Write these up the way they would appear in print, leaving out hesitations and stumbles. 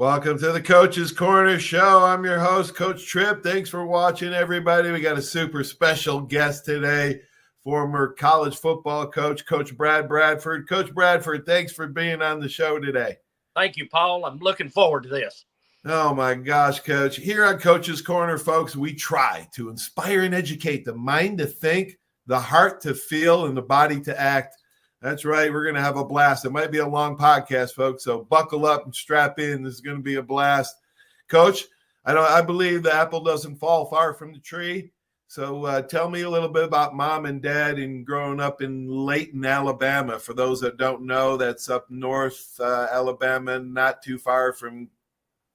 Welcome to the Coach's Corner Show. I'm your host, Coach Tripp. Thanks for watching, everybody. We got a super special guest today, former college football coach, Coach Bradford. Coach Bradford, thanks for being on the show today. Thank you, Paul. I'm looking forward to this. Oh, my gosh, Coach. Here on Coach's Corner, folks, we try to inspire and educate the mind to think, the heart to feel, and the body to act. That's right. We're going to have a blast. It might be a long podcast, folks, so buckle up and strap in. This is going to be a blast. Coach, I believe the apple doesn't fall far from the tree. So tell me a little bit about mom and dad and growing up in Layton, Alabama. For those that don't know, that's up north, Alabama, not too far from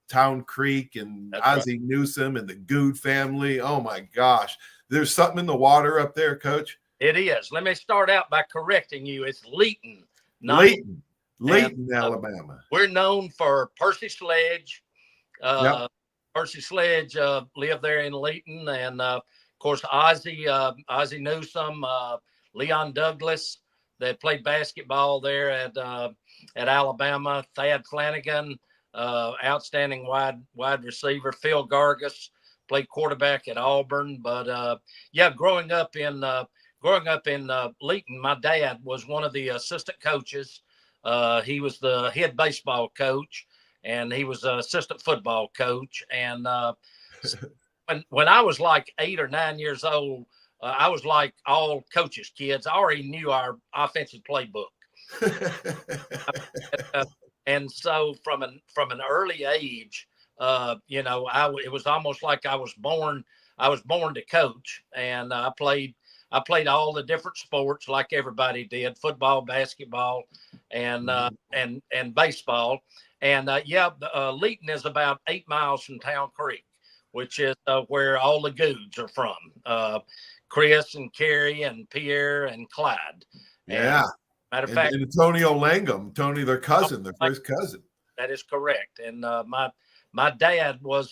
Town Creek and That's Ozzie Newsome and the Good family. Oh, my gosh. There's something in the water up there, Coach. It is. Let me start out by correcting you. It's Layton. Layton, Alabama. We're known for Percy Sledge. Yep. Percy Sledge lived there in Layton. And, of course, Ozzie Newsome, Leon Douglas, that played basketball there at Alabama. Thad Flanagan, outstanding wide receiver. Phil Gargis played quarterback at Auburn. But, growing up in Layton, my dad was one of the assistant coaches. He was the head baseball coach, and he was an assistant football coach. And when I was like 8 or 9 years old, I was like all coaches' kids. I already knew our offensive playbook. And so from an early age, it was almost like I was born to coach, and I played all the different sports like everybody did: football, basketball, and baseball. And Layton is about 8 miles from Town Creek, which is where all the Goods are from. Chris and Carrie and Pierre and Clyde. Yeah. Matter of fact, and Antonio Langham, Tony, their cousin, their first cousin. That is correct. And my dad was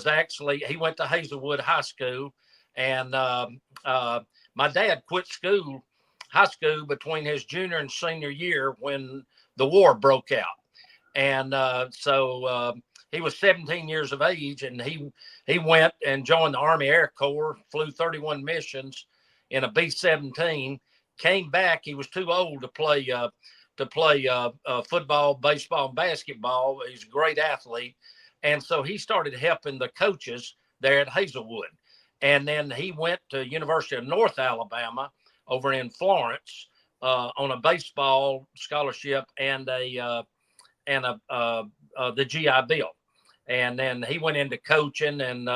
actually, he went to Hazelwood High School, and my dad quit high school between his junior and senior year when the war broke out. And so he was 17 years of age, and he went and joined the Army Air Corps, flew 31 missions in a B-17, came back. He was too old to play football, baseball, and basketball. He's a great athlete. And so he started helping the coaches there at Hazelwood. And then he went to University of North Alabama over in Florence on a baseball scholarship and the GI Bill. And then he went into coaching and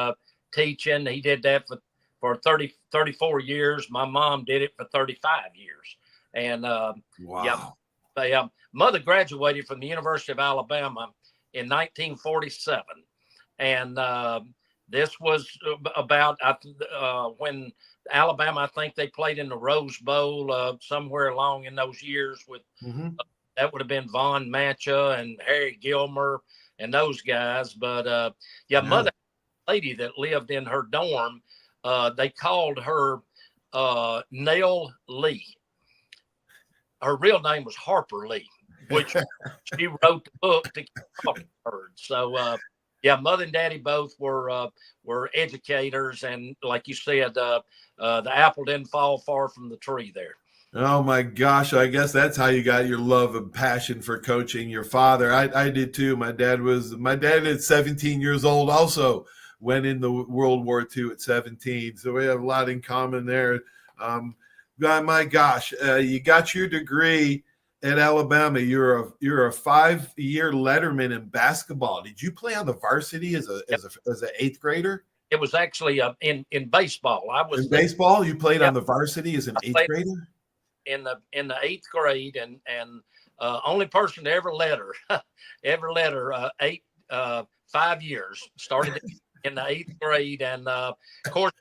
teaching. He did that for 34 years. My mom did it for 35 years. And wow. Mother graduated from the University of Alabama in 1947. And this was about when Alabama, I think they played in the Rose Bowl somewhere along in those years with that would have been Von Mancha and Harry Gilmer and those guys. But mother, lady that lived in her dorm, they called her Nell Lee. Her real name was Harper Lee, which she wrote the book to Talking Birds. So mother and daddy both were educators, and like you said, the apple didn't fall far from the tree there. Oh my gosh, I guess that's how you got your love and passion for coaching. Your father, I did too. My dad at 17 years old also went into World War II at 17. So we have a lot in common there. My gosh, you got your degree at Alabama. You're a 5-year letterman in basketball. Did you play on the varsity as an 8th grader? It was actually in baseball. I was in baseball. You played on the varsity as an 8th grader. In the 8th grade, and only person to ever let her 5 years. Started in the 8th grade, and of course,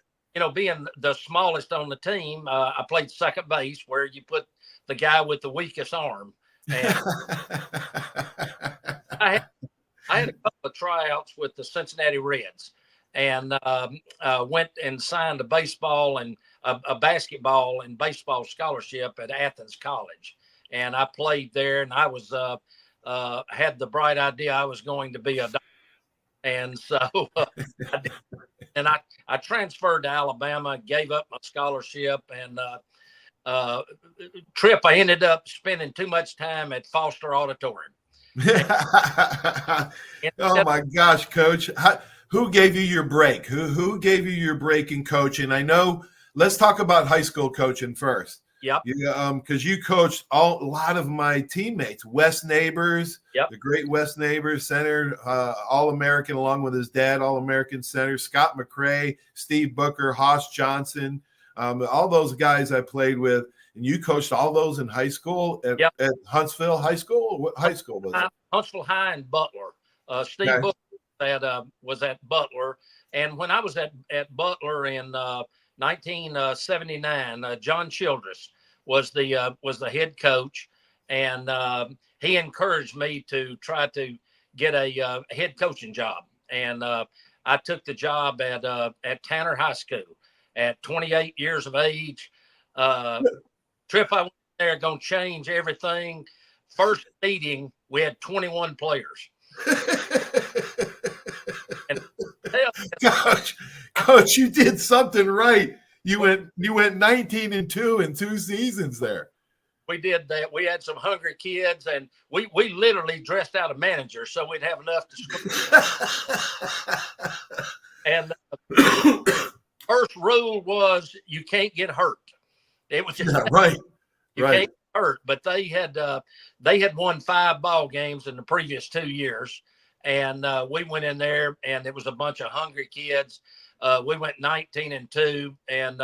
being the smallest on the team, I played second base, where you put the guy with the weakest arm. And I had a couple of tryouts with the Cincinnati Reds, and went and signed a baseball and a basketball and baseball scholarship at Athens College. And I played there, and I was had the bright idea I was going to be a doctor. And so I did. And I transferred to Alabama, gave up my scholarship, and Trip, I ended up spending too much time at Foster Auditorium. Oh my gosh, Coach! Who gave you your break? Who gave you your break in coaching? I know. Let's talk about high school coaching first. Yep. Because you coached a lot of my teammates, Wes Neighbors, yep. the great Wes Neighbors center, All-American along with his dad, All-American center, Scott McCrae, Steve Booker, Hoss Johnson, all those guys I played with. And you coached all those in high school at, yep. at Huntsville High School? What high school was it? Huntsville High and Butler. Steve Booker was at Butler. And when I was at Butler in 1979, John Childress was the head coach, and he encouraged me to try to get a head coaching job. And I took the job at Tanner High School at 28 years of age. Trip, I went there, going to change everything. First meeting, we had 21 players. And Coach, you did something right. You went 19-2 in 2 seasons there. We did that. We had some hungry kids, and we literally dressed out a manager so we'd have enough to score. And first rule was you can't get hurt. It was just right. You can't get hurt. But they had won 5 ball games in the previous 2 years, and we went in there, and it was a bunch of hungry kids. We went 19-2 and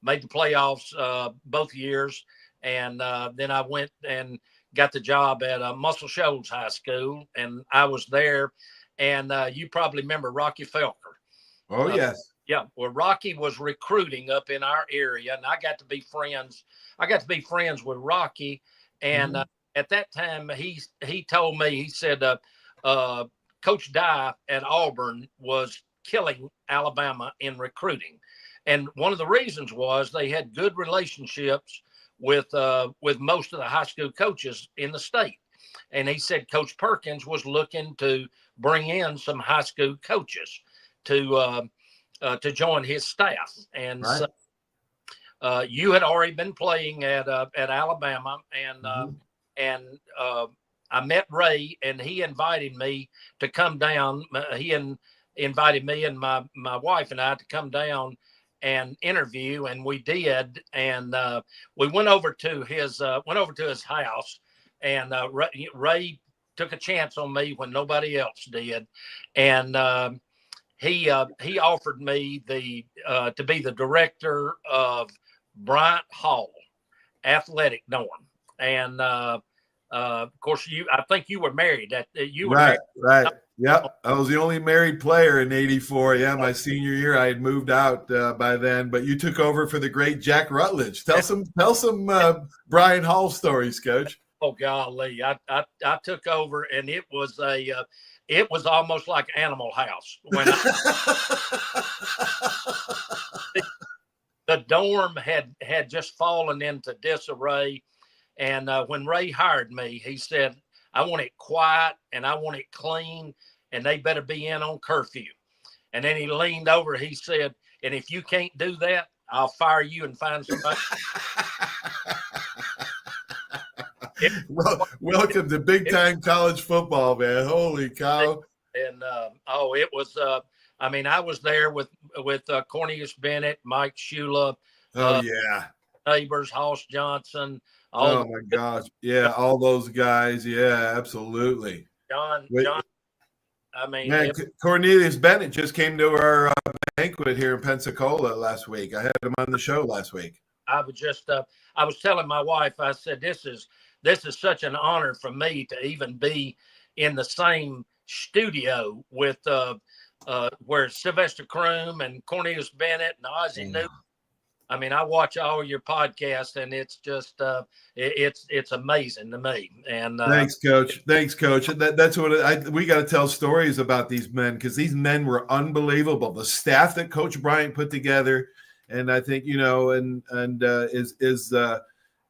made the playoffs both years. And then I went and got the job at Muscle Shoals High School, and I was there. And you probably remember Rocky Felker. Oh, yes. Yeah. Well, Rocky was recruiting up in our area, and I got to be friends. I got to be friends with Rocky. And at that time, he told me, he said, Coach Dye at Auburn was killing Alabama in recruiting. And one of the reasons was they had good relationships with most of the high school coaches in the state. And he said Coach Perkins was looking to bring in some high school coaches to join his staff. And so you had already been playing at Alabama, and I met Ray, and he invited me to come down. Invited me and my wife and I to come down and interview, and we did. And we went over to his house, and Ray took a chance on me when nobody else did, and he offered me to be the director of Bryant Hall Athletic Dorm. And of course, I think you were married. Right. Yep. I was the only married player in '84. Yeah, my senior year, I had moved out by then. But you took over for the great Jack Rutledge. Tell some Bryant Hall stories, Coach. Oh golly, I took over, and it was almost like Animal House when the dorm had just fallen into disarray. And when Ray hired me, he said, I want it quiet and I want it clean, and they better be in on curfew. And then he leaned over, he said, and if you can't do that, I'll fire you and find somebody. Welcome to big time college football, man. Holy cow. And it was I was there with Cornelius Bennett, Mike Shula, Neighbors, Hoss Johnson. Oh my gosh. Yeah, all those guys. Yeah, absolutely. John, Cornelius Bennett just came to our banquet here in Pensacola last week. I had him on the show last week. I was telling my wife, I said, this is such an honor for me to even be in the same studio with where Sylvester Croom and Cornelius Bennett and Ozzie Newton. I mean, I watch all your podcasts, and it's just it's amazing to me. And thanks, Coach. That's what we got to tell stories about these men, because these men were unbelievable. The staff that Coach Bryant put together, and I think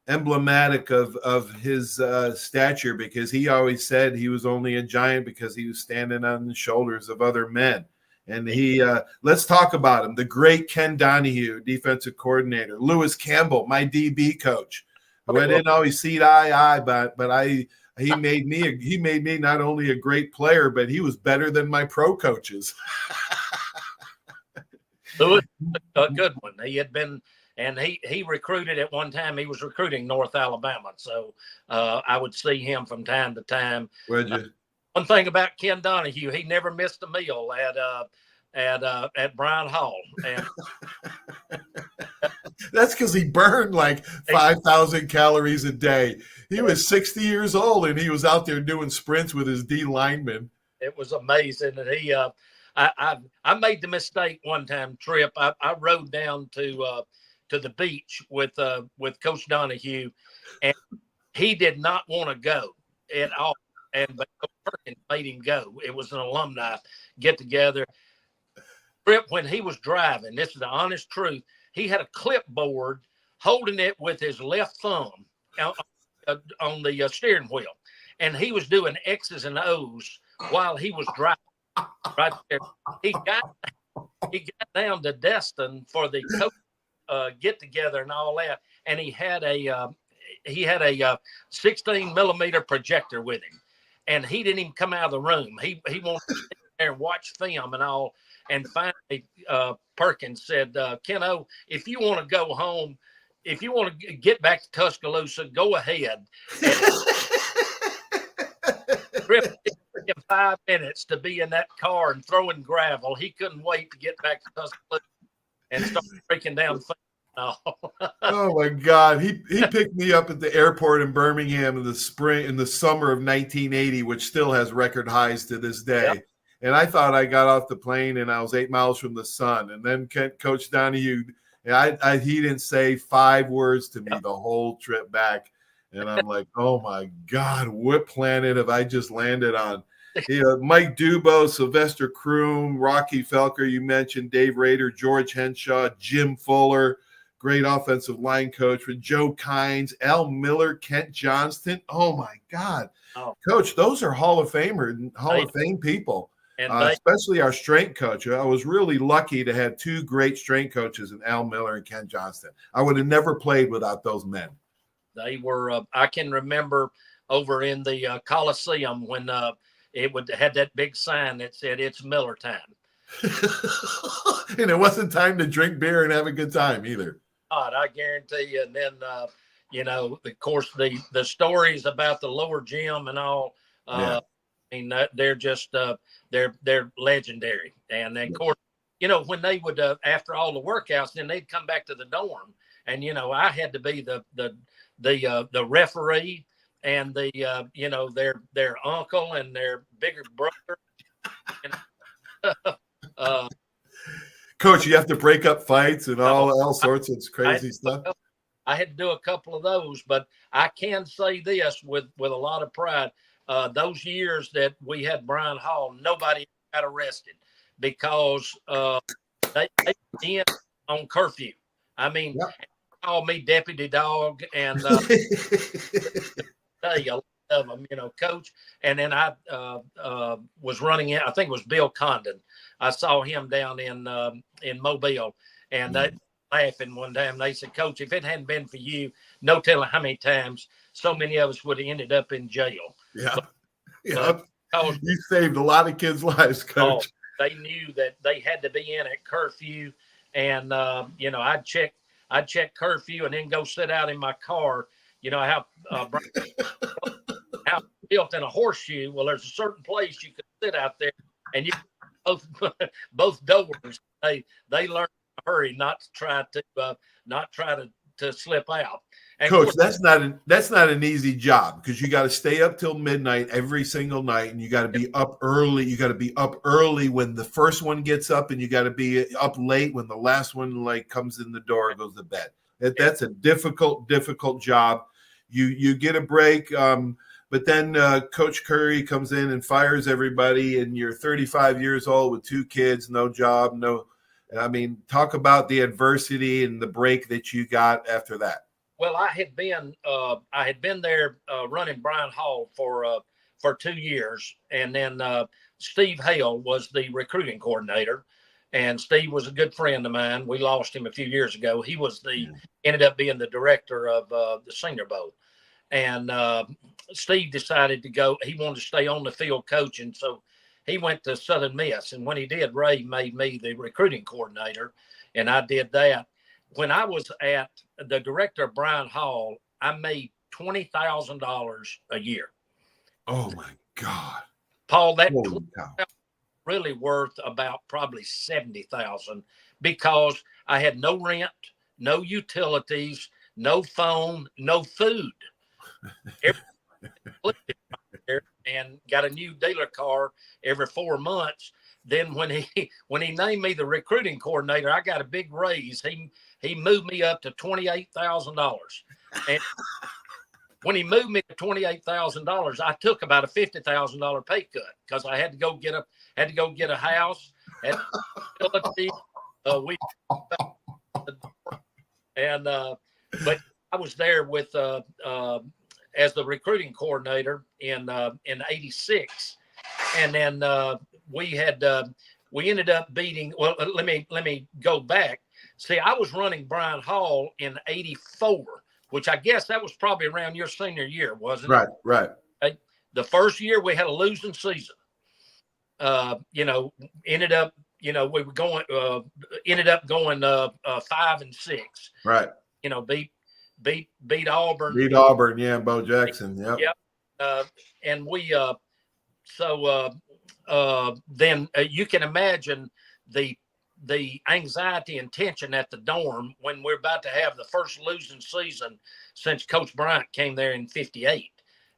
emblematic of his stature, because he always said he was only a giant because he was standing on the shoulders of other men. And he, let's talk about him. The great Ken Donahue, defensive coordinator. Lewis Campbell, my DB coach, who I didn't always see eye to eye, but he made me not only a great player, but he was better than my pro coaches. Lewis, a good one. He had been, and he recruited at one time. He was recruiting North Alabama, so I would see him from time to time. Would you? One thing about Ken Donahue, he never missed a meal at Bryan Hall, and that's because he burned like 5,000 calories a day. He was 60 years old, and he was out there doing sprints with his D linemen. It was amazing, and he. I made the mistake one time. Trip. I rode down to the beach with Coach Donahue, and he did not want to go at all. But Coach Perkins made him go. It was an alumni get together. Trip, when he was driving, this is the honest truth, he had a clipboard holding it with his left thumb on the steering wheel, and he was doing X's and O's while he was driving. Right there, he got down to Destin for the coach get together and all that, and he had a 16 millimeter projector with him, and he didn't even come out of the room. He wanted to sit there and watch film and all. And finally, Perkins said, "Keno, if you want to go home, if you want to get back to Tuscaloosa, go ahead." Trip, 5 minutes to be in that car and throwing gravel. He couldn't wait to get back to Tuscaloosa and start breaking down. Oh my God! He picked me up at the airport in Birmingham in the summer of 1980, which still has record highs to this day. Yep. And I thought I got off the plane and I was 8 miles from the sun. And then Coach Donahue, he didn't say 5 words to me the whole trip back. And I'm like, oh my God, what planet have I just landed on? Mike Dubo, Sylvester Kroom, Rocky Felker, you mentioned, Dave Rader, George Henshaw, Jim Fuller, great offensive line coach with Joe Kynes, Al Miller, Kent Johnston. Oh my God. Oh. Coach, those are Hall of Fame people. Especially our strength coach. I was really lucky to have 2 great strength coaches in Al Miller and Ken Johnston. I would have never played without those men. They were, I can remember over in the Coliseum when it had that big sign that said it's Miller time. And it wasn't time to drink beer and have a good time either. God, I guarantee you. And then, of course, the stories about the lower gym and all, I mean, they're just they're legendary. And then, of course, when they would after all the workouts, then they'd come back to the dorm, and I had to be the referee and their uncle and their bigger brother. Coach, you have to break up fights and all sorts of crazy stuff. I had to do a couple of those, but I can say this with a lot of pride. Those years that we had Bryan Hall, nobody got arrested because they in on curfew. I mean, called me Deputy Dog, and a lot of them, Coach. And then I was running in. I think it was Bill Condon. I saw him down in Mobile, and they laughing one time. They said, "Coach, if it hadn't been for you, no telling how many times so many of us would have ended up in jail." Yeah. You saved a lot of kids' lives, Coach. They knew that they had to be in at curfew, and I'd check curfew and then go sit out in my car. How built in a horseshoe. Well, there's a certain place you could sit out there, and you both doors. They learn in a hurry not to try to slip out. And Coach, that's not an easy job, because you got to stay up till midnight every single night, and you got to be up early. You got to be up early when the first one gets up, and you got to be up late when the last one comes in the door and goes to bed. That's a difficult job. You get a break, but then Coach Curry comes in and fires everybody, and you're 35 years old with 2 kids, no job, no. I mean, talk about the adversity and the break that you got after that. Well, I had been there running Bryan Hall for 2 years, and then Steve Hale was the recruiting coordinator, and Steve was a good friend of mine. We lost him a few years ago. He was ended up being the director of the Senior Bowl, and Steve decided to go. He wanted to stay on the field coaching, so he went to Southern Miss, and when he did, Ray made me the recruiting coordinator, and I did that. When I was at the director of Bryan Hall, I made $20,000 a year. Oh my God, Paul, that really worth about probably 70,000 because I had no rent, no utilities, no phone, no food. And got a new dealer car every 4 months. Then when he named me the recruiting coordinator, I got a big raise. He moved me up to $28,000. And when he moved me to $28,000, I took about a $50,000 pay cut because I had to go get a house, had utility. But I was there with as the recruiting coordinator in '86, and then we ended up beating. Well, let me go back. See, I was running Bryan Hall in '84, which I guess that was probably around your senior year, wasn't it? Right. Okay. The first year we had a losing season. Ended up, we were going, ended up going 5-6. Right. Beat Auburn. Beat Auburn, yeah, Bo Jackson. Yep. And we then you can imagine the anxiety and tension at the dorm when we're about to have the first losing season since Coach Bryant came there in '58.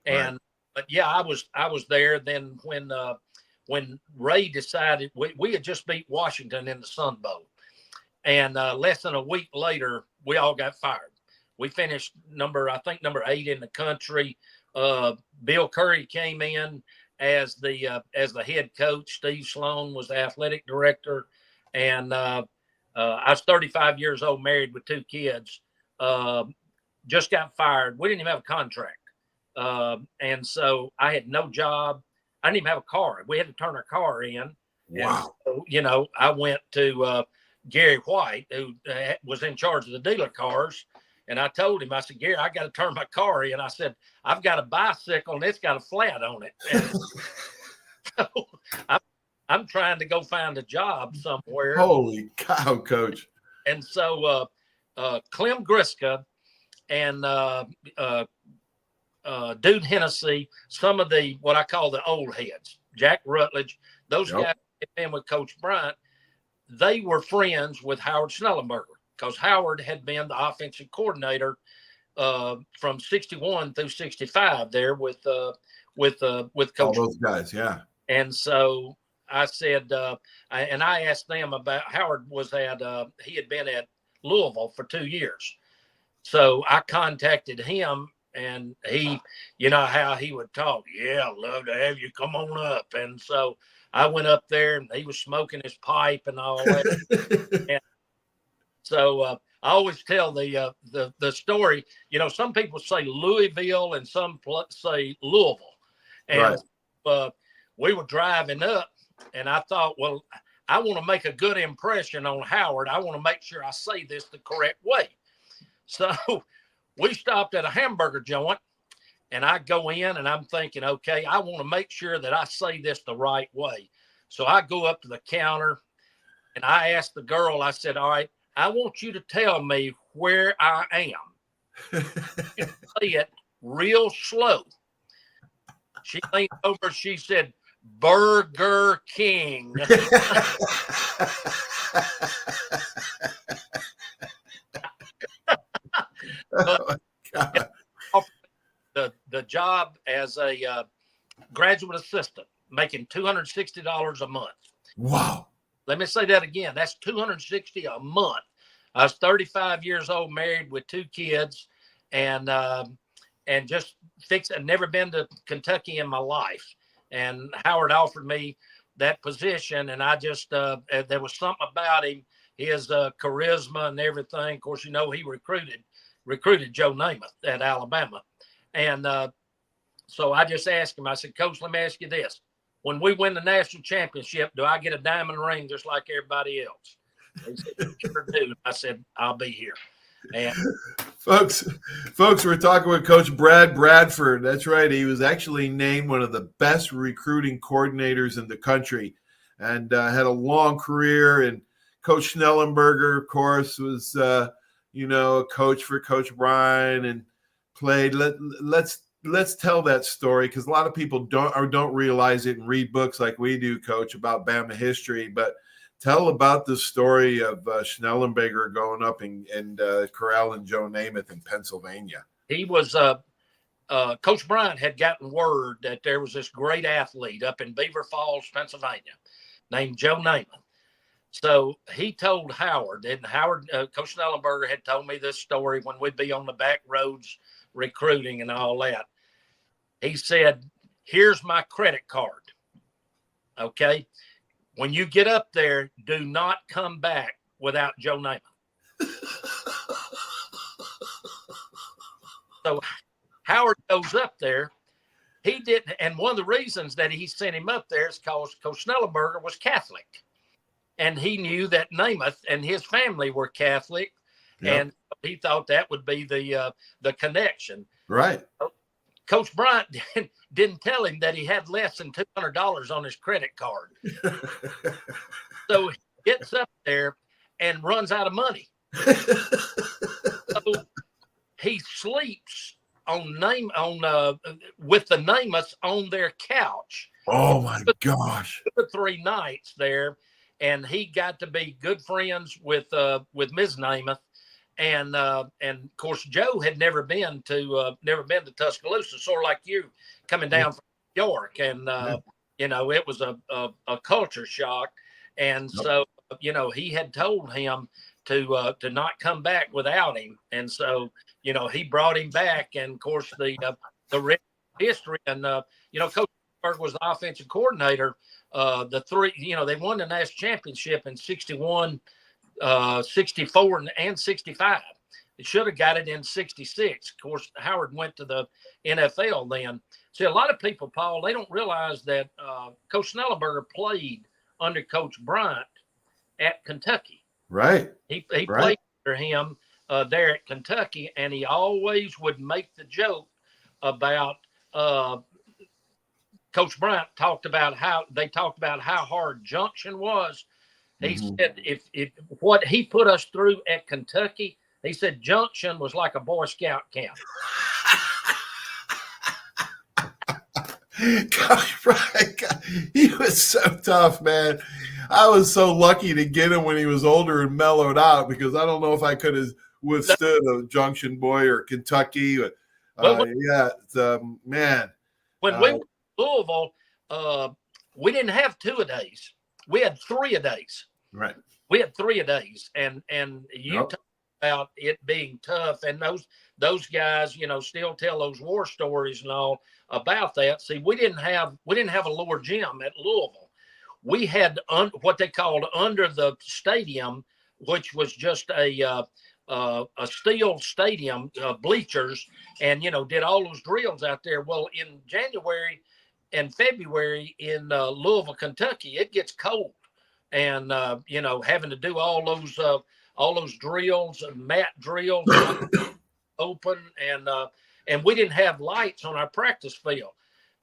And but yeah, I was there. Then when Ray decided we had just beat Washington in the Sun Bowl, and less than a week later we all got fired. We finished number 8 in the country. Bill Curry came in as the head coach. Steve Sloan was the athletic director, and I was 35 years old, married with 2 kids. Just got fired. We didn't even have a contract, and so I had no job. I didn't even have a car. We had to turn our car in. Wow. And so, I went to Gary White, who was in charge of the dealer cars. And I told him, I said, Gary, I got to turn my car in. I said, I've got a bicycle and it's got a flat on it. And so I'm trying to go find a job somewhere. Holy cow, Coach. And so Clem Griska and Dude Hennessy, some of what I call the old heads, Jack Rutledge, those guys had been with Coach Bryant. They were friends with Howard Schnellenberger, because Howard had been the offensive coordinator from '61 through '65 there with Coach. All those guys, yeah. And so I said, I asked them about Howard he had been at Louisville for 2 years. So I contacted him, and he, how he would talk. Yeah, I'd love to have you come on up. And so I went up there, and he was smoking his pipe and all that. And so I always tell the story. Some people say Louisville and some say Louisville. And we were driving up, and I thought, well, I want to make a good impression on Howard. I want to make sure I say this the correct way. So we stopped at a hamburger joint, and I go in, and I'm thinking, okay, I want to make sure that I say this the right way. So I go up to the counter, and I asked the girl, I said, all right, I want you to tell me where I am. Say it real slow. She leaned over, she said, Burger King. Oh, God. The job as a graduate assistant, making $260 a month. Wow. Let me say that again. That's $260 a month. I was 35 years old, married with 2 kids, and just never been to Kentucky in my life. And Howard offered me that position, and I just there was something about him, his charisma and everything. Of course, he recruited recruited Joe Namath at Alabama. And so I just asked him, I said, Coach, let me ask you this. When we win the national championship, do I get a diamond ring just like everybody else? He said, sure do. I said, I'll be here. And folks, we're talking with Coach Bradford. That's right. He was actually named one of the best recruiting coordinators in the country, and had a long career. And Coach Schnellenberger, of course, was a coach for Coach Bryan and played. Let's tell that story, because a lot of people don't realize it and read books like we do, Coach, about Bama history. But tell about the story of Schnellenberger going up and corralling Joe Namath in Pennsylvania. He was Coach Bryant had gotten word that there was this great athlete up in Beaver Falls, Pennsylvania, named Joe Namath. So he told Howard, and Howard, Coach Schnellenberger had told me this story when we'd be on the back roads recruiting and all that. He said, here's my credit card. Okay. When you get up there, do not come back without Joe Namath. So Howard goes up there. He didn't, and one of the reasons that he sent him up there is because Coach Schnellenberger was Catholic. And he knew that Namath and his family were Catholic. Yep. And he thought that would be the connection. Right. Coach Bryant didn't tell him that he had less than $200 on his credit card. So he gets up there and runs out of money. So he sleeps with the Namaths on their couch. Oh my gosh! 2 or 3 nights there, and he got to be good friends with Ms. Namath. And of course, Joe had never been to Tuscaloosa, sort of like you coming down from New York, and it was a culture shock. And so he had told him to not come back without him, and so he brought him back. And of course, the history, and Coach Berg was the offensive coordinator. They won the national championship in 61. 64 and 65. It should have got it in 66. Of course, Howard went to the NFL then. See, a lot of people, Paul, they don't realize that Coach Schnellenberger played under Coach Bryant at Kentucky. Right. He played under him there at Kentucky, and he always would make the joke about Coach Bryant talked about how hard Junction was. He said if what he put us through at Kentucky, he said Junction was like a Boy Scout camp. Gosh, Brian, he was so tough, man. I was so lucky to get him when he was older and mellowed out, because I don't know if I could have withstood a Junction boy or Kentucky. Man. When we were in Louisville, we didn't have 2-a-days. We had 3-a-days. Right. We had 3-a-days, and you talk about it being tough, and those guys, still tell those war stories and all about that. See, we didn't have a lower gym at Louisville. We had what they called under the stadium, which was just a steel stadium, bleachers, and did all those drills out there. Well, in January and February in Louisville, Kentucky, it gets cold. And having to do all those drills, mat drills, open, and we didn't have lights on our practice field.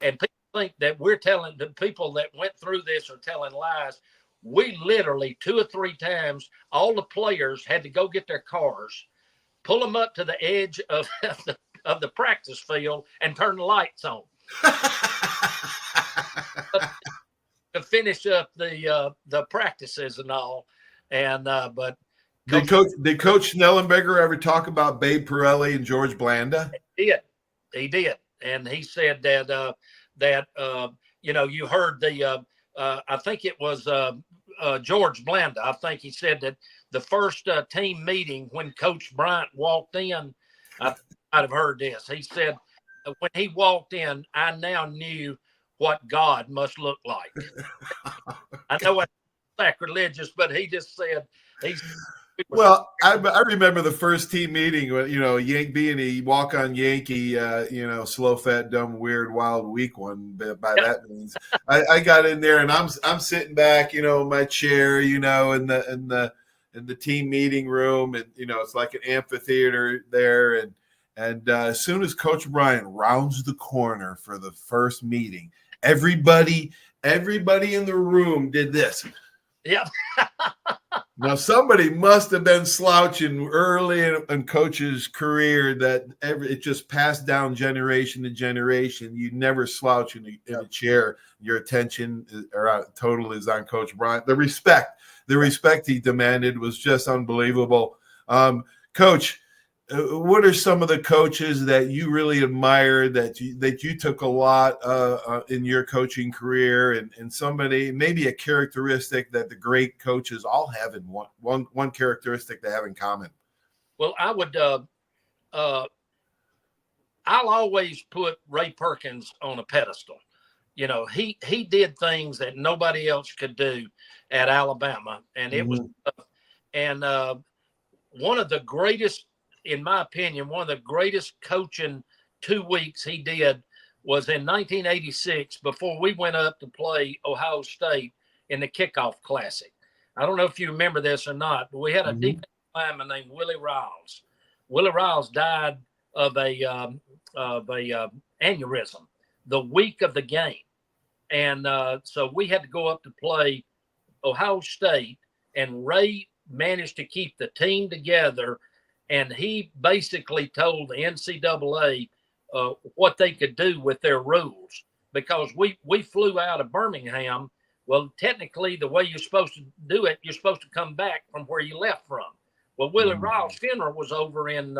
And people think that we're telling the people that went through this are telling lies. We literally 2 or 3 times, all the players had to go get their cars, pull them up to the edge of the practice field, and turn the lights on. To finish up the practices and all, and but did Coach Schnellenberger ever talk about Babe Pirelli and George Blanda? He did, and he said that you heard I think it was George Blanda. I think he said that the first team meeting when Coach Bryant walked in, I might have heard this. He said when he walked in, I now knew what God must look like. I know it's sacrilegious, but he just said Well, I remember the first team meeting when, being a walk-on Yankee, slow, fat, dumb, weird, wild, weak one. By that means, I got in there and I'm sitting back, in my chair, in the team meeting room, and it's like an amphitheater there, and as soon as Coach Bryant rounds the corner for the first meeting, everybody in the room did this. Yeah. Now, somebody must have been slouching early in Coach's career that it just passed down generation to generation. You never slouch in a chair. Your attention total is on Coach Bryant. The respect he demanded was just unbelievable. Coach, what are some of the coaches that you really admire that you took a lot in your coaching career, and somebody, maybe a characteristic that the great coaches all have in one characteristic they have in common? Well, I'll always put Ray Perkins on a pedestal. He did things that nobody else could do at Alabama, and it was and one of the greatest, in my opinion, one of the greatest coaching 2 weeks he did was in 1986 before we went up to play Ohio State in the kickoff classic. I don't know if you remember this or not, but we had a defensive lineman named Willie Riles. Willie Riles died of a aneurysm the week of the game. And so we had to go up to play Ohio State, and Ray managed to keep the team together. And he basically told the NCAA what they could do with their rules, because we flew out of Birmingham. Well, technically, the way you're supposed to do it, you're supposed to come back from where you left from. Well, Willie Riles' funeral was over in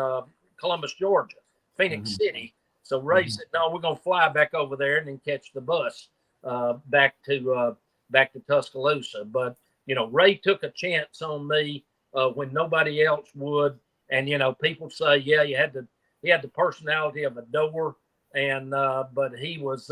Columbus, Georgia, Phoenix City. So Ray said, "No, we're going to fly back over there and then catch the bus back to Tuscaloosa." But Ray took a chance on me when nobody else would. And people say, yeah, he had the personality of a door, and but he was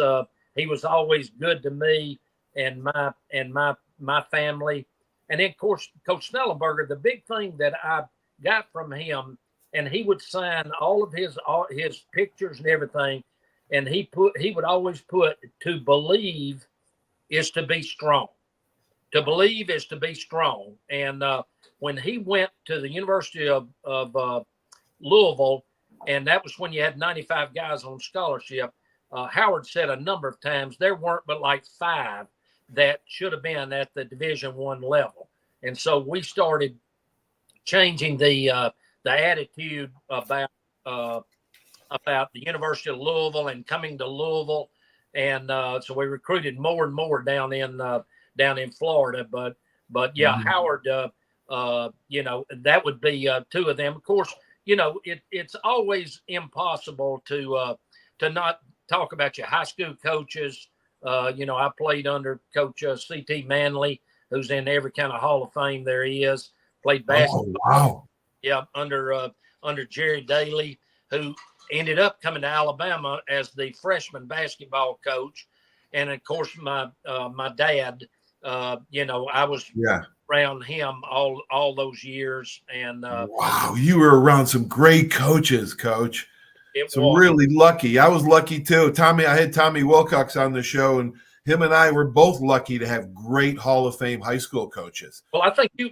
always good to me and my family. And then, of course, Coach Snellenberger, the big thing that I got from him, and he would sign all of his pictures and everything, and he would always put, "To believe is to be strong. To believe is to be strong." And when he went to the University of Louisville, and that was when you had 95 guys on scholarship, Howard said a number of times there weren't but like 5 that should have been at the Division I level. And so we started changing the attitude about the University of Louisville and coming to Louisville, and so we recruited more and more down in Florida. But yeah, Howard. That would be 2 of them. Of course, it's always impossible to not talk about your high school coaches. I played under Coach C.T. Manley, who's in every kind of Hall of Fame there is. Played basketball. Oh, wow. Yeah, under Jerry Daly, who ended up coming to Alabama as the freshman basketball coach. And of course, my dad. I was around him all those years, and wow, you were around some great coaches, Coach. Really lucky. I was lucky too. I had Tommy Wilcox on the show, and him and I were both lucky to have great Hall of Fame high school coaches. Well, I think you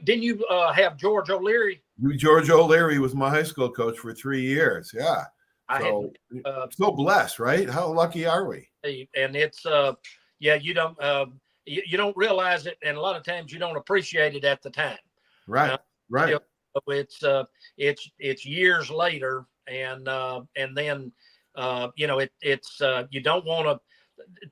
have George O'Leary? George O'Leary was my high school coach for 3 years. Yeah. So blessed, right? How lucky are we? And it's you don't realize it, and a lot of times you don't appreciate it at the time. Right. Right. It's years later, and then it's you don't want to.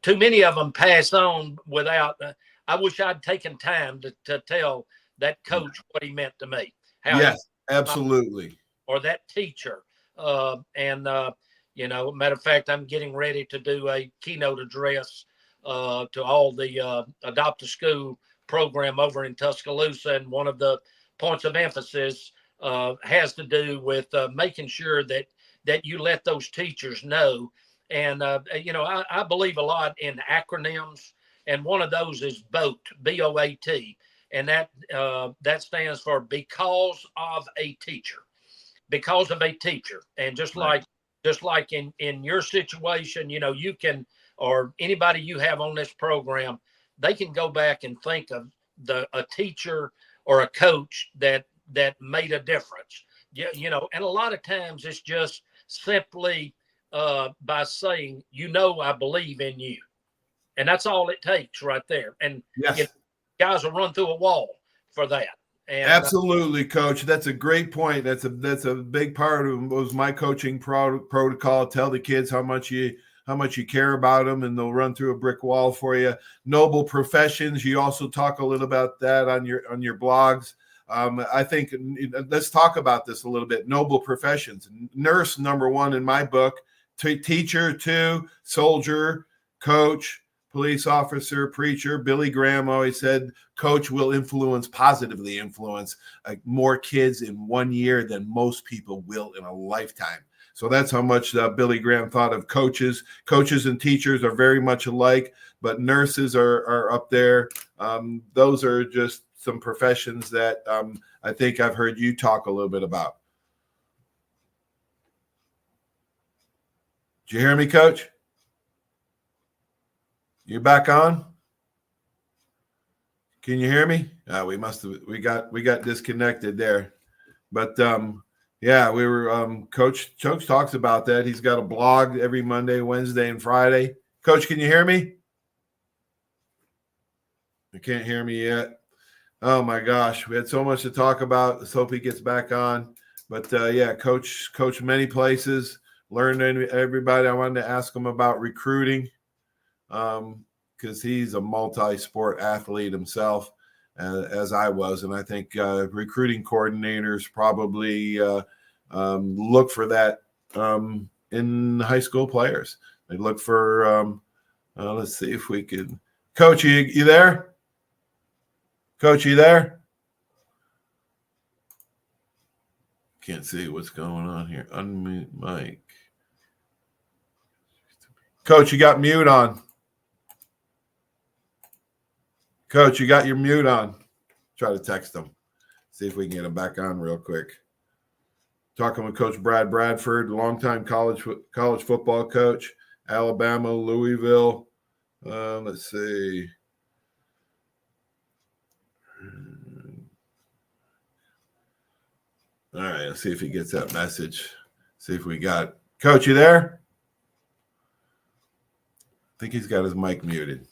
Too many of them pass on without. I wish I'd taken time to tell that coach what he meant to me. Yes, absolutely. Or that teacher, matter of fact, I'm getting ready to do a keynote address to all the Adopt a School program over in Tuscaloosa. And one of the points of emphasis has to do with making sure that you let those teachers know. And, I believe a lot in acronyms. And one of those is BOAT, B-O-A-T. and that stands for because of a teacher. Because of a teacher. And just like in your situation, you can, or anybody you have on this program, they can go back and think of a teacher or a coach that made a difference. And a lot of times it's just simply by saying, I believe in you. And that's all it takes right there. And yes. Guys will run through a wall for that. And, absolutely, Coach. That's a great point. That's a big part of was my coaching protocol. Tell the kids how much you care about them, and they'll run through a brick wall for you. Noble professions. You also talk a little about that on your blogs. I think let's talk about this a little bit. Noble professions. Nurse, number 1 in my book. Teacher, 2. Soldier, coach, police officer, preacher. Billy Graham always said coach will positively influence more kids in 1 year than most people will in a lifetime. So that's how much Billy Graham thought of coaches. Coaches and teachers are very much alike, but nurses are up there. Those are just some professions that I think I've heard you talk a little bit about. Did you hear me, Coach? You back on? Can you hear me? We got disconnected there. But yeah, we were Coach talks about that. He's got a blog every Monday, Wednesday, and Friday. Coach, can you hear me? You can't hear me yet. Oh my gosh, we had so much to talk about. Let's hope he gets back on. But yeah, coach many places. Learned everybody. I wanted to ask him about recruiting. Because he's a multi-sport athlete himself, as I was. And I think recruiting coordinators probably look for that in high school players. They look for, let's see if we can. Coach, you there? Coach, you there? Can't see what's going on here. Unmute mic. Coach, you got mute on. Coach, you got your mute on. Try to text him. See if we can get him back on real quick. Talking with Coach Bradford, longtime college football coach, Alabama, Louisville. Let's see. All right, let's see if he gets that message. See if we got Coach, you there? I think he's got his mic muted.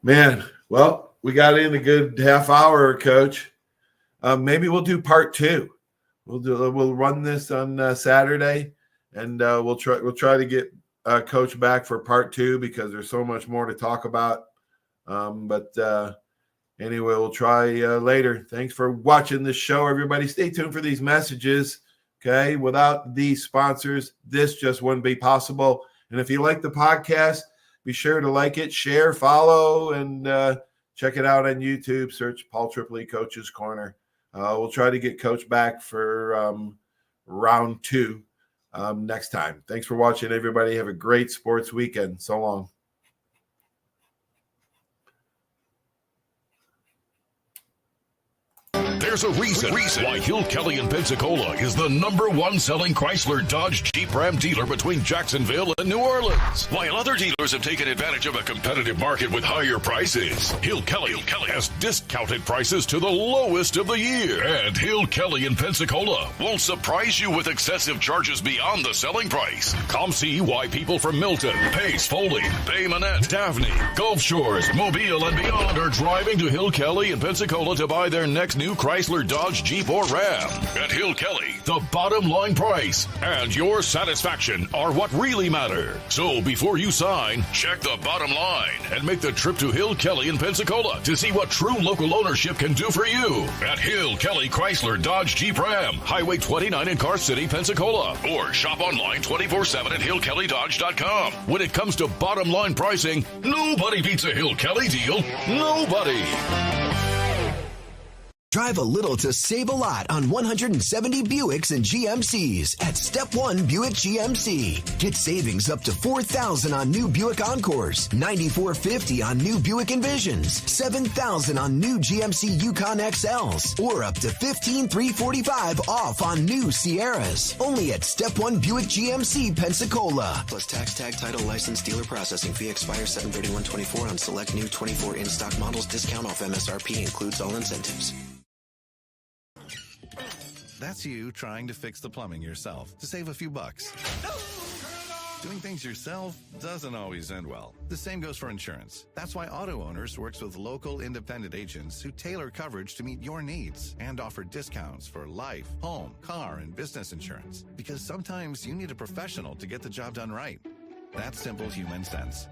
Man, well, we got in a good half hour, Coach. Maybe we'll do part 2. We'll run this on Saturday, and we'll try to get Coach back for part 2 because there's so much more to talk about. But anyway, we'll try later. Thanks for watching this show, everybody. Stay tuned for these messages. Okay, without these sponsors, this just wouldn't be possible. And if you like the podcast, be sure to like it, share, follow, and check it out on YouTube. Search Paul Tripoli Coach's Corner. We'll try to get Coach back for round 2 next time. Thanks for watching, everybody. Have a great sports weekend. So long. There's a reason why Hill Kelly in Pensacola is the #1 selling Chrysler Dodge Jeep Ram dealer between Jacksonville and New Orleans. While other dealers have taken advantage of a competitive market with higher prices, Hill Kelly has discounted prices to the lowest of the year. And Hill Kelly in Pensacola won't surprise you with excessive charges beyond the selling price. Come see why people from Milton, Pace, Foley, Bay Minette, Daphne, Gulf Shores, Mobile, and beyond are driving to Hill Kelly in Pensacola to buy their next new Chrysler, Dodge, Jeep, or Ram. At Hill Kelly, the bottom line price and your satisfaction are what really matter. So before you sign, check the bottom line and make the trip to Hill Kelly in Pensacola to see what true local ownership can do for you. At Hill Kelly Chrysler, Dodge, Jeep, Ram, Highway 29 in Car City, Pensacola. Or shop online 24/7 at hillkellydodge.com. When it comes to bottom line pricing, nobody beats a Hill Kelly deal. Nobody. Drive a little to save a lot on 170 Buicks and GMCs at Step 1 Buick GMC. Get savings up to $4,000 on new Buick Encores, $9,450 on new Buick Envisions, $7,000 on new GMC Yukon XLs, or up to $15,345 off on new Sierras. Only at Step 1 Buick GMC, Pensacola. Plus tax, tag, title, license, dealer processing fee expires 7/31/24 on select new 24 in-stock models. Discount off MSRP includes all incentives. That's you trying to fix the plumbing yourself to save a few bucks. Doing things yourself doesn't always end well. The same goes for insurance. That's why Auto Owners works with local independent agents who tailor coverage to meet your needs and offer discounts for life, home, car, and business insurance. Because sometimes you need a professional to get the job done right. That's simple human sense.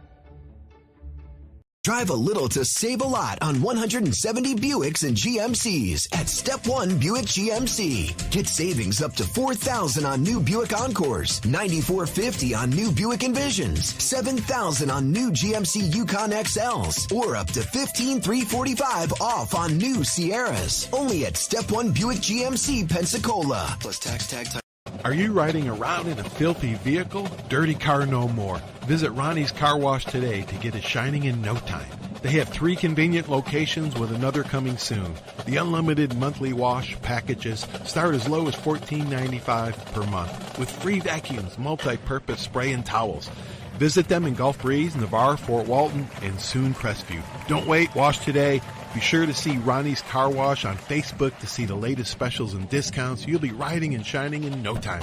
Drive a little to save a lot on 170 Buicks and GMCs at Step 1 Buick GMC. Get savings up to $4,000 on new Buick Encores, $9,450 on new Buick Envisions, $7,000 on new GMC Yukon XLs, or up to $15,345 off on new Sierras. Only at Step 1 Buick GMC, Pensacola. Plus tax, tag, title. Are you riding around in a filthy vehicle? Dirty car no more. Visit Ronnie's Car Wash today to get it shining in no time. They have 3 convenient locations with another coming soon. The unlimited monthly wash packages start as low as $14.95 per month with free vacuums, multi-purpose spray and towels. Visit them in Gulf Breeze, Navarre, Fort Walton, and soon Crestview. Don't wait, wash today. Be sure to see Ronnie's Car Wash on Facebook to see the latest specials and discounts. You'll be riding and shining in no time.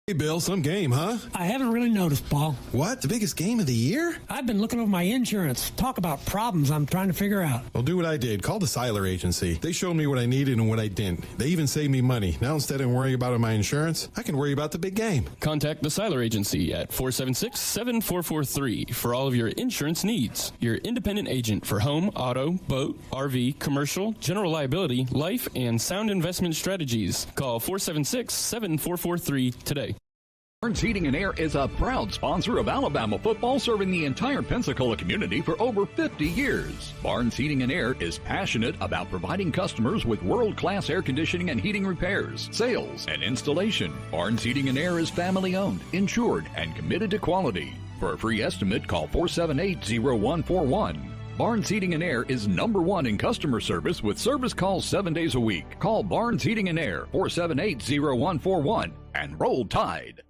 Hey, Bill, some game, huh? I haven't really noticed, Paul. What? The biggest game of the year? I've been looking over my insurance. Talk about problems I'm trying to figure out. Well, do what I did. Call the Seiler Agency. They showed me what I needed and what I didn't. They even saved me money. Now, instead of worrying about my insurance, I can worry about the big game. Contact the Seiler Agency at 476-7443 for all of your insurance needs. Your independent agent for home, auto, boat, RV, commercial, general liability, life, and sound investment strategies. Call 476-7443 today. Barnes Heating and Air is a proud sponsor of Alabama football, serving the entire Pensacola community for over 50 years. Barnes Heating and Air is passionate about providing customers with world-class air conditioning and heating repairs, sales, and installation. Barnes Heating and Air is family-owned, insured, and committed to quality. For a free estimate, call 478-0141. Barnes Heating and Air is #1 in customer service with service calls 7 days a week. Call Barnes Heating and Air 478-0141 and roll Tide.